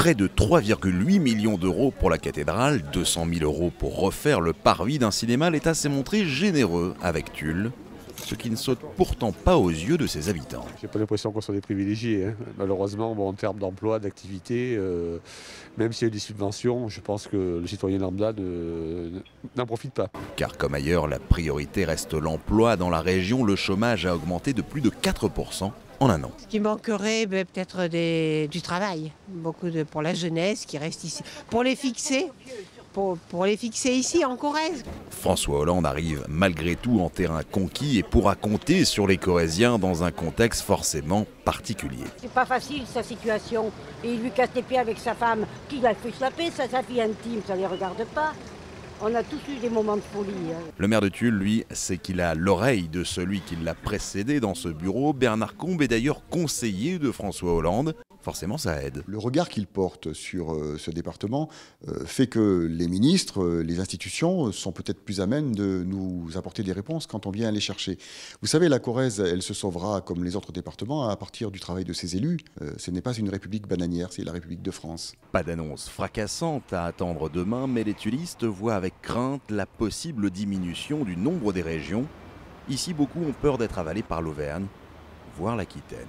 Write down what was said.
Près de 3,8 millions d'euros pour la cathédrale, 200 000 euros pour refaire le parvis d'un cinéma, l'État s'est montré généreux avec Tulle, ce qui ne saute pourtant pas aux yeux de ses habitants. J'ai pas l'impression qu'on soit des privilégiés, hein. Malheureusement, en termes d'emploi, d'activité, même s'il y a des subventions, je pense que le citoyen lambda n'en profite pas. Car comme ailleurs, la priorité reste l'emploi. Dans la région, le chômage a augmenté de plus de 4% en un an. Ce qui manquerait, peut-être du travail, pour la jeunesse qui reste ici, pour les fixer. Pour les fixer ici en Corrèze. François Hollande arrive malgré tout en terrain conquis et pourra compter sur les Corréziens dans un contexte forcément particulier. C'est pas facile sa situation. Et il lui casse les pieds avec sa femme, qui l'a fait se la paix, sa fille intime, ça ne les regarde pas. On a tous eu des moments de folie. Le maire de Tulle, lui, c'est qu'il a l'oreille de celui qui l'a précédé dans ce bureau. Bernard Combe est d'ailleurs conseiller de François Hollande. Forcément, ça aide. Le regard qu'il porte sur ce département fait que les ministres, les institutions sont peut-être plus amènes de nous apporter des réponses quand on vient les chercher. Vous savez, la Corrèze, elle se sauvera comme les autres départements à partir du travail de ses élus. Ce n'est pas une république bananière, c'est la République de France. Pas d'annonce fracassante à attendre demain, mais les tullistes voient avec crainte la possible diminution du nombre des régions. Ici, beaucoup ont peur d'être avalés par l'Auvergne, voire l'Aquitaine.